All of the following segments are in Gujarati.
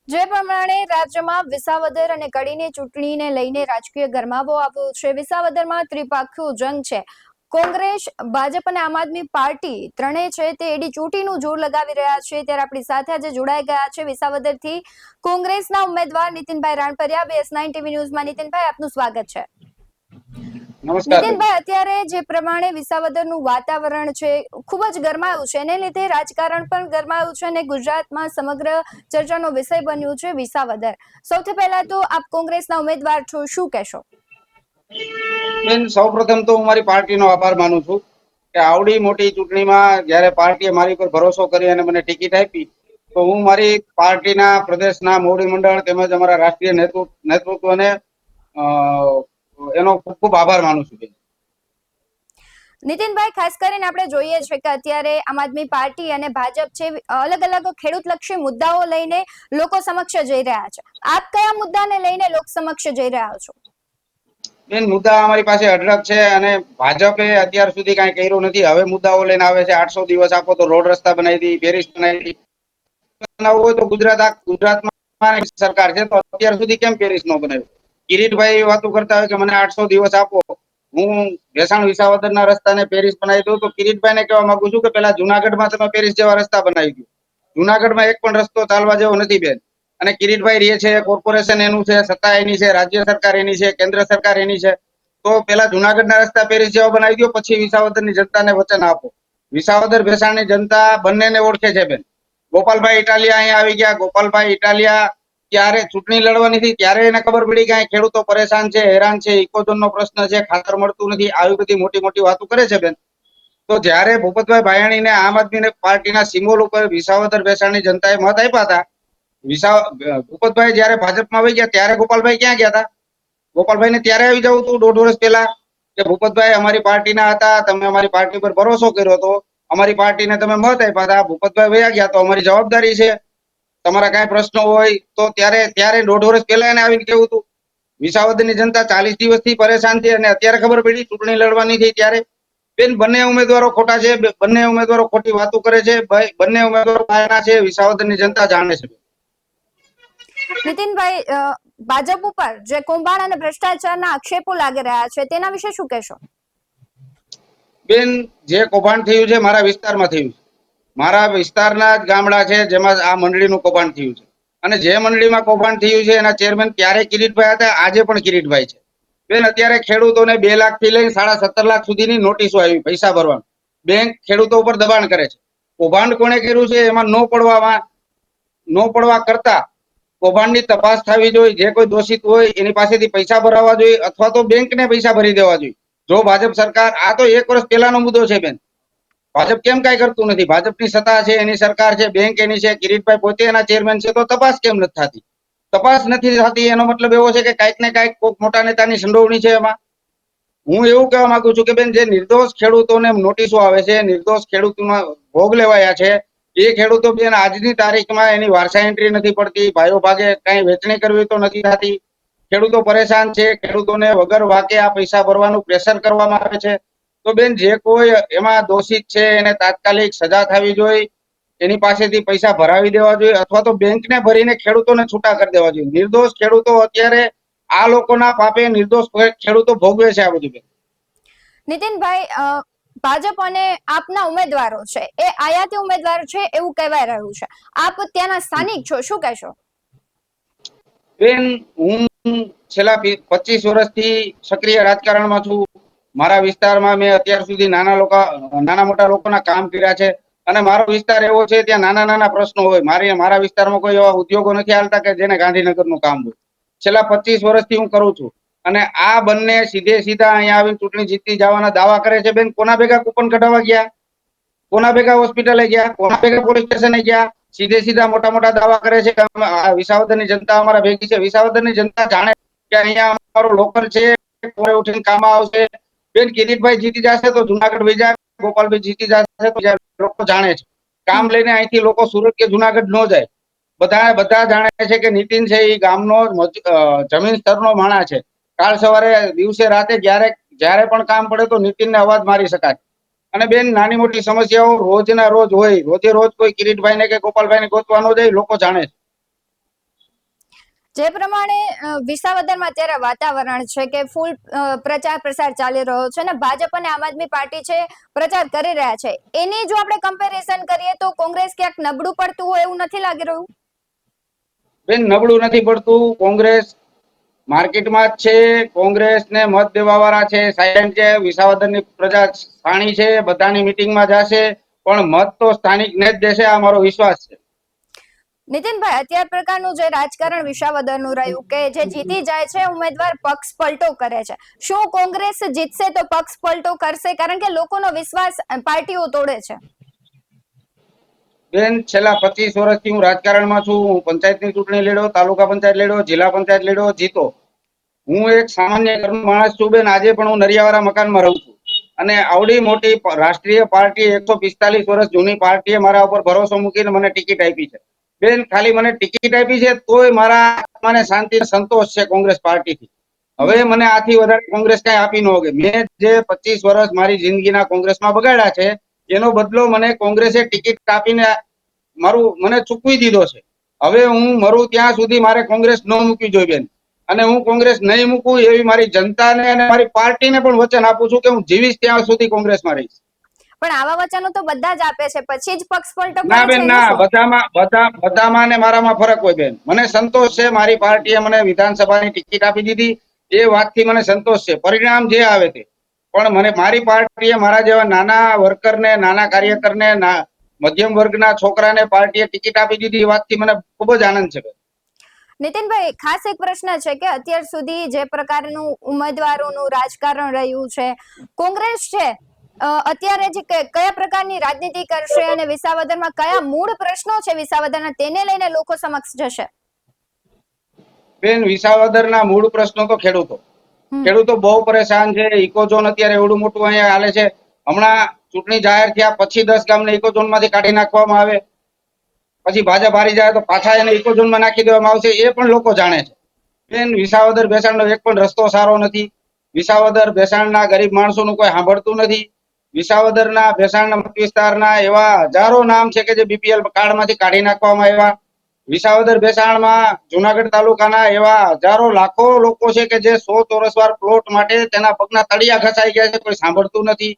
જે પ્રમાણે રાજ્યમાં વિસાવદર અને કડીની ચૂંટણીને લઈને રાજકીય ગરમાવો આવ્યો છે. વિસાવદરમાં ત્રિપાખીયો જંગ છે. કોંગ્રેસ, ભાજપ અને આમ આદમી પાર્ટી ત્રણેય છે તે એડી ચૂંટીનું જોર લગાવી રહ્યા છે. ત્યારે આપણી સાથે આજે જોડાઈ ગયા છે વિસાવદરથી કોંગ્રેસના ઉમેદવાર નીતિનભાઈ રાણપરિયા. BS9 ટીવી ન્યૂઝમાં નીતિનભાઈ, આપનું સ્વાગત છે. નમસ્કાર બેન। નીતિનભાઈ, અત્યારે જે પ્રમાણે વિસાવદરનું વાતાવરણ છે ખૂબ જ ગરમાયું છે, એને લીધે રાજકારણ પણ ગરમાયું છે અને ગુજરાતમાં સમગ્ર ચર્ચાનો વિષય બન્યું છે વિસાવદર. સૌથી પહેલા તો આપ કોંગ્રેસના ઉમેદવાર છો, શું કહેશો? બેન, સૌપ્રથમ તો હું મારી પાર્ટીનો આભાર માનું છું કે આવડી મોટી ચૂંટણીમાં જ્યારે પાર્ટીએ મારી પર ભરોસો કરી અને મને ટિકિટ આપી, તો હું મારી પાર્ટીના પ્રદેશના મોવડી મંડળ તેમજ અમારા રાષ્ટ્રીય નેતૃત્વને એનો ખૂબ ખૂબ આભાર માનું છું બેન। નીતિનભાઈ, ખાસ કરીને આપણે જોઈએ છે કે અત્યારે આમ આદમી પાર્ટી અને ભાજપ છે અલગ અલગ ખેડૂતલક્ષી મુદ્દાઓ લઈને લોકો સમક્ષ જઈ રહ્યા છે. આપ કયા મુદ્દાને લઈને લોક સમક્ષ જઈ રહ્યા છો? બેન, મુદ્દા અમારી પાસે અઢળક છે અને ભાજપે અત્યાર સુધી કાંઈ કર્યું નથી। હવે મુદ્દાઓ લઈને આવે છે, 800 દિવસ આપો તો રોડ રસ્તા બનાવી દી, પેરિસ બનાવી દી। હોય તો ગુજરાતમાં સરકાર છે, તો અત્યાર સુધી કેમ પેરિસ નો બનાવ્યું? કિરીટભાઈ વાતો કરતા હોય કે મને 800 દિવસ આપો, હું ભેસાણ વિસાવદરના રસ્તાને પેરિસ બનાવી દઉં, તો કિરીટભાઈને કહેવા માંગુ છું કે પેલા જુનાગઢમાં તમે પેરિસ જેવા રસ્તા બનાવી દો। જુનાગઢમાં એક પણ રસ્તો ચાલવા જેવો નથી બેન। અને કિરીટભાઈ રહે છે, કોર્પોરેશન એનું છે, સત્તા એની છે, રાજ્ય સરકાર એની છે, કેન્દ્ર સરકાર એની છે, તો પેલા જુનાગઢના રસ્તા પેરિસ જેવા બનાવી દો, પછી વિસાવદરની જનતાને વચન આપો। વિસાવદર ભેસાણની જનતા બંનેને ઓળખે છે બેન। ગોપાલભાઈ ઇટાલિયા અહીંયા આવી ગયા। ગોપાલભાઈ ઇટાલિયા ત્યારે ચૂંટણી લડવાની હતી ત્યારે એને ખબર પડી કે અહીં ખેડૂતો પરેશાન છે, હેરાન છે, ઇકોઝોનનો પ્રશ્ન છે, ખાતર મળતું નથી, આવી બધી મોટી મોટી વાતો કરે છે બેન। તો જ્યારે ભૂપતભાઈ ભાયાણીને આમ આદમી પાર્ટીના સિમ્બોલ ઉપર વિસાવદર ભેસાણની જનતાએ મત આપ્યા હતા, ભૂપતભાઈ જ્યારે ભાજપમાં આવી ગયા ત્યારે ગોપાલભાઈ ક્યાં ગયા હતા? ગોપાલભાઈને ત્યારે આવી જવું હતું 1.5 વર્ષ પહેલા કે ભૂપતભાઈ અમારી પાર્ટીના હતા, તમે અમારી પાર્ટી પર ભરોસો કર્યો હતો, અમારી પાર્ટીને તમે મત આપ્યા હતા, ભૂપતભાઈ વયા ગયા, તો અમારી જવાબદારી છે તમારા કાંઈ પ્રશ્નો હોય તો ત્યારે 1.5 વર્ષ પહેલા એને આવીને કેવું હતું। વિસાવદરની જનતા 40 દિવસથી પરેશાન છે અને અત્યારે ખબર પડી ચૂંટણી લડવાની થઈ ત્યારે? બેન, બંને ઉમેદવારો ખોટા છે, બંને ઉમેદવારો ખોટી વાતો કરે છે, બંને ઉમેદવારો પાયાના છે, વિસાવદરની જનતા જાણે છે। નીતિનભાઈ, ભાજપ ઉપર જે કૌભાંડ અને ભ્રષ્ટાચારના આક્ષેપો લાગી રહ્યા છે તેના વિશે શું કહેશો? બેન, જે કૌભાંડ થયું છે મારા વિસ્તારમાં થયું છે। મારા વિસ્તારના જ ગામડા છે જેમાં આ મંડળીનું કૌભાંડ થયું છે અને જે મંડળીમાં કૌભાંડ થયું છે એના ચેરમેન ત્યારે કિરીટભાઈ હતા, આજે પણ કિરીટભાઈ છે બેન। અત્યારે ખેડૂતોને 2 લાખ થી લઈને 17.5 લાખ સુધીની નોટિસો આવી પૈસા ભરવાનું। બેંક ખેડૂતો ઉપર દબાણ કરે છે। કૌભાંડ કોણે કર્યું છે એમાં નો પડવા કરતા કૌભાંડની તપાસ થવી જોઈએ। જે કોઈ દોષિત હોય એની પાસેથી પૈસા ભરાવવા જોઈએ અથવા તો બેંકને પૈસા ભરી દેવા જોઈએ। જો ભાજપ સરકાર, આ તો 1 વર્ષ પહેલાનો મુદ્દો છે બેન, ભાજપ કેમ કાંઈ કરતું નથી? ભાજપની સત્તા છે, એની સરકાર છે, બેંક એની છે, કિરીટભાઈ પોતે એના ચેરમેન છે, તો તપાસ કેમ નથી થતી? તપાસ નથી થતી એનો મતલબ એવો છે કે કાંઈક ને કાંઈક કોઈક મોટા નેતાની સંડોવણી છે એમાં। હું એવું કહેવા માંગુ છું કે બેન, જે નિર્દોષ ખેડૂતોને નોટિસો આવે છે, નિર્દોષ ખેડૂતોના ભોગ લેવાયા છે, એ ખેડૂતો બેન આજની તારીખમાં એની વારસા એન્ટ્રી નથી પડતી, ભાઈઓ ભાગે કઈ વેચણી કરવી તો નથી થતી, ખેડૂતો પરેશાન છે, ખેડૂતોને વગર વાકે આ પૈસા ભરવાનું પ્રેશર કરવામાં આવે છે। તો બેન, જે કોઈ એમાં દોષિત છે એને તાત્કાલિક સજા થવી જોઈએ, એની પાસેથી પૈસા ભરાવી દેવા જોઈએ અથવા તો બેંકને ભરીને ખેડૂતોને છૂટા કરી દેવા જોઈએ। નિર્દોષ ખેડૂતો અત્યારે આ લોકોના પાપે નિર્દોષ ખેડૂતો ભોગવે છે આ બધું બેન। નીતિનભાઈ, ભાજપ અને આપના ઉમેદવારો છે એ આયાતી ઉમેદવાર છે એવું કહેવાય રહ્યું છે, આપ ત્યાંના સ્થાનિક છો, શું કહેશો? બેન, હું છેલ્લા 25 વર્ષથી સક્રિય રાજકારણમાં છું। મારા વિસ્તારમાં મેં અત્યાર સુધી નાના મોટા લોકોના કામ કર્યા છે અને મારો વિસ્તાર એવો છે ત્યાં નાના નાના પ્રશ્નો હોય। મારા વિસ્તારમાં કોઈ એવા ઉદ્યોગો નથી હાલતા કે જેને ગાંધીનગરનું કામ હોય। છેલ્લા 25 વર્ષથી હું કરું છું અને આ બંને સીધા અહીંયા આવીને ચૂંટણી જીતી જવાના દાવા કરે છે બેન। કોના ભેગા કૂપન કઢાવવા ગયા? કોના ભેગા હોસ્પિટલે ગયા? કોના ભેગા પોલીસ સ્ટેશને ગયા? સીધા મોટા મોટા દાવા કરે છે કે વિસાવદરની જનતા અમારા ભેગી છે। વિસાવદરની જનતા જાણે કે અહીંયા અમારો લોકલ છે, પોરે ઉઠીને કામ આવશે બેન। કિરીટભાઈ જીતી જશે તો જુનાગઢ વઈ જાય, ગોપાલભાઈ જીતી જશે તો લોકો જાણે છે કામ લઈને અહીંથી લોકો સુરત કે જુનાગઢ ન જાય। બધા જાણે છે કે નીતિન છે એ ગામનો જમીન સ્તરનો માણસ છે। કાલ સવારે દિવસે રાતે જ્યારે પણ કામ પડે તો નીતિનને અવાજ મારી શકાય। અને બેન, નાની મોટી સમસ્યાઓ રોજના રોજ હોય, રોજે રોજ કોઈ કિરીટભાઈને કે ગોપાલભાઈને ગોતવા ન જાય, લોકો જાણે છે। જે પ્રમાણે વિસાવદરમાં અત્યારે વાતાવરણ છે કે ફૂલ પ્રચાર પ્રસાર ચાલી રહ્યો છે અને ભાજપ અને આમ આદમી પાર્ટી છે પ્રચાર કરી રહ્યા છે, એની જો આપણે કમ્પેરિઝન કરીએ તો કોંગ્રેસ ક્યાંક નબળું પડતું હોય એવું નથી લાગી રહ્યું? બેન, નબળું નથી પડતું. કોંગ્રેસ માર્કેટમાં જ છે. કોંગ્રેસને મત દેવા વાળા છે, સાયલેન્ટ છે. વિસાવદરની પ્રજા શાણી છે, બધાની મિટિંગમાં જશે, પણ મત તો સ્થાનિક ને જ દેશે, આ મારો વિશ્વાસ છે. નીતિનભાઈ, અત્યાર પ્રકારનું જે રાજકારણ વિસાવદરનું રહ્યું કે જે જીતી જાય છે ઉમેદવાર પક્ષ પલટો કરે છે, શું કોંગ્રેસ જીતશે તો પક્ષ પલટો કરશે? કારણ કે લોકોનો વિશ્વાસ પાર્ટીઓ તોડે છે. બેન, છેલ્લા 25 વર્ષથી હું રાજકારણમાં છું. હું પંચાયતની ચૂંટણી લડ્યો, તાલુકા પંચાયત લડ્યો, જિલ્લા પંચાયત લડ્યો, જીતો. હું એક સામાન્ય ઘરનો માણસ છું બેન. આજે પણ હું નરિયાવાળા મકાનમાં રહું છું અને આવડી મોટી રાષ્ટ્રીય પાર્ટી, 145 વર્ષ જૂની પાર્ટીએ મારા ઉપર ભરોસો મૂકીને મને ટિકિટ આપી છે. બેન, ખાલી મને ટિકિટ આપી છે તોય મારા આત્માને શાંતિ સંતોષ છે કોંગ્રેસ પાર્ટીથી. હવે મને આથી વધારે કોંગ્રેસ કઈ આપી ન હોગે. મેં જે 25 વર્ષ મારી જિંદગીના કોંગ્રેસમાં બગાડ્યા છે એનો બદલો મને કોંગ્રેસે ટિકિટ આપીને મને ચૂકવી દીધો છે. હવે હું મરું ત્યાં સુધી મારે કોંગ્રેસ ન મૂકવી જોઈએ બેન. અને હું કોંગ્રેસ નહીં મૂકું એવી મારી જનતાને અને મારી પાર્ટીને પણ વચન આપું છું કે હું જીવીશ ત્યાં સુધી કોંગ્રેસમાં રહીશ. પણ આવા વચનો તો બધા જ આપે છે, પછી જ પક્ષ પલટો ના કરે છે, બેન, એનું ના. શું? બધામાં ને મારામાં ફરક હોય બેન. મને સંતોષ છે, મારી પાર્ટીએ મને વિધાનસભાની ટિકિટ આપી દીધી, એ વાતથી મને સંતોષ છે. પરિણામ જે આવે તે, પણ મને મારી પાર્ટીએ મારા જેવા નાના વર્કરને, નાના કાર્યકરને, મધ્યમ વર્ગના છોકરાને પાર્ટીએ ટિકિટ આપી દીધી, એ વાતથી મને ખૂબ જ આનંદ છે. નીતિનભાઈ, ખાસ એક પ્રશ્ન છે કે અત્યાર સુધી જે પ્રકારનું ઉમેદવારોનું રાજકારણ રહ્યું છે, કોંગ્રેસ છે અત્યારે જે કયા પ્રકારની રાજનીતિ કરશે અને વિસાવદરમાં કયા મૂળ પ્રશ્નો છે વિસાવદરના, તેને લઈને લોકો સમક્ષ જશે? બેન, વિસાવદરના મૂળ પ્રશ્નો તો ખેડૂતો બહુ પરેશાન છે. ઇકોઝોન અત્યારે એવડું મોટું અહીંયા હાલે છે. હમણાં ચૂંટણી જાહેર થયા પછી 10 ગામને ઇકોઝોન માંથી કાઢી નાખવામાં આવે, પછી ભાજપ હારી જાય તો પાછા એને ઇકોઝોનમાં નાખી દેવામાં આવશે, એ પણ લોકો જાણે છે. બેન, વિસાવદર ભેસાણનો એક પણ રસ્તો સારો નથી. વિસાવદર ભેસાણના ગરીબ માણસોનું કોઈ સાંભળતું નથી. વિસાવદરના ભેસાણના મત વિસ્તારના એવા હજારો નામ છે કે જે બીપીએલ કાર્ડમાંથી કાઢી નાખવામાં આવ્યા. વિસાવદર ભેસાણમાં જુનાગઢ તાલુકાના એવા હજારો લાખો લોકો છે કે જે 100 ચોરસવાર પ્લોટ માટે તેના પગના તળિયા ઘસાઈ ગયા છે, કોઈ સાંભળતું નથી.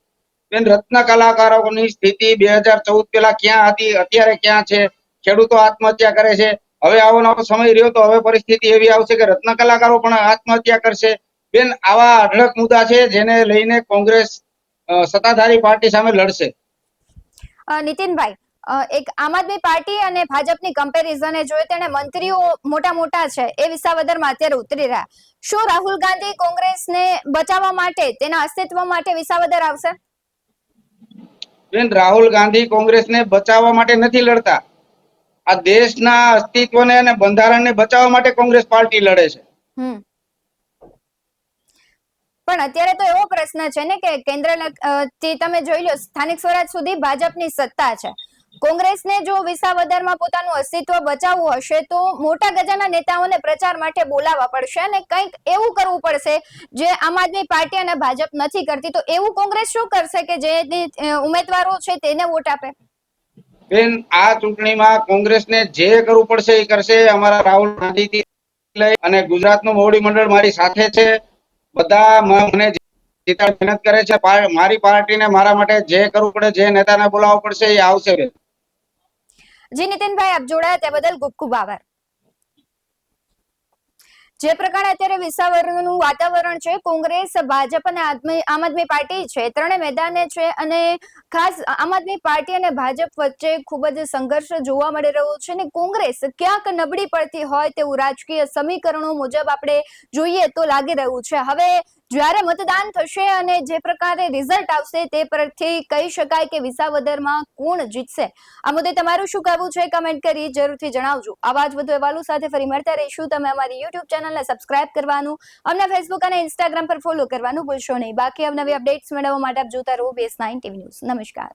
બેન, રત્ન કલાકારોની સ્થિતિ 2014 પહેલા ક્યાં હતી, અત્યારે ક્યાં છે? ખેડૂતો આત્મહત્યા કરે છે. હવે આવો નવો સમય રહ્યો તો હવે પરિસ્થિતિ એવી આવશે કે રત્ન કલાકારો પણ આત્મહત્યા કરશે. બેન, આવા અઢળક મુદ્દા છે જેને લઈને કોંગ્રેસ સત્તાધારી પાર્ટી સામે લડશે. નીતિનભાઈ, એક આમ આદમી પાર્ટી અને ભાજપની કમ્પેરિઝને જોઈએ તેને મંત્રીઓ મોટા મોટા છે એ વિસાવદરમાં અત્યારે ઉતરી રહ્યા, શું રાહુલ ગાંધી કોંગ્રેસને બચાવવા માટે, તેના અસ્તિત્વ માટે વિસાવદર આવશે? બેન, રાહુલ ગાંધી કોંગ્રેસને બચાવવા માટે નથી લડતા. આ દેશના અસ્તિત્વને અને બંધારણને બચાવવા માટે કોંગ્રેસ પાર્ટી લડે છે. પણ અત્યારે તો એવો પ્રશ્ન છે ને કે કેન્દ્ર તમે જોઈ લો, સ્થાનિક સ્વરાજ સુધી ભાજપની સત્તા છે. કોંગ્રેસને જો વિસાવદરમાં પોતાનું અસ્તિત્વ બચાવવું હશે તો મોટા ગજાના નેતાઓને પ્રચાર માટે બોલાવવા પડશે અને કંઈક એવું કરવું પડશે જે આમ આદમી પાર્ટી અને ભાજપ નથી કરતી. તો એવું કોંગ્રેસ શું કરશે કે જે ઉમેદવારો છે તેને વોટ આપે? બેન, આ ચૂંટણીમાં કોંગ્રેસને જે કરવું પડશે એ કરશે. અમારા રાહુલ ગાંધીથી લઈ અને ગુજરાતનું મોવડી મંડળ મારી સાથે છે. બધા મને જીતાડ મહેનત કરે છે. મારી પાર્ટીને મારા માટે જે કરવું પડે, જે નેતાને બોલાવવો પડશે એ આવશે બેન. જી નીતિનભાઈ, આપ જોડાયા તે બદલ ખૂબ ખૂબ આભાર. જે પ્રકારે અત્યારે વિસાવદરનું વાતાવરણ છે, કોંગ્રેસ, ભાજપ અને આમ આદમી પાર્ટી છે, ત્રણે મેદાને છે અને ખાસ આમ આદમી પાર્ટી અને ભાજપ વચ્ચે ખૂબ જ સંઘર્ષ જોવા મળી રહ્યો છે અને કોંગ્રેસ ક્યાંક નબળી પડતી હોય તેવું રાજકીય સમીકરણો મુજબ આપણે જોઈએ તો લાગી રહ્યું છે. હવે જ્યારે મતદાન થશે અને જે પ્રકારે રિઝલ્ટ આવશે તે પરથી કહી શકાય કે વિસાવદરમાં કોણ જીતશે. આ મુદ્દે તમારું શું કહેવું છે કમેન્ટ કરી જરૂરથી જણાવજો. આવા જ વધુ અહેવાલો સાથે ફરી મળતા રહીશું. તમે અમારી યુટ્યુબ ચેનલને સબસ્ક્રાઇબ કરવાનું, અમને ફેસબુક અને ઇન્સ્ટાગ્રામ પર ફોલો કરવાનું ભૂલશો નહીં. બાકી અવનવી અપડેટ્સ મેળવવા માટે આપ જોતા રહો BS9 TV ન્યૂઝ. નમસ્કાર.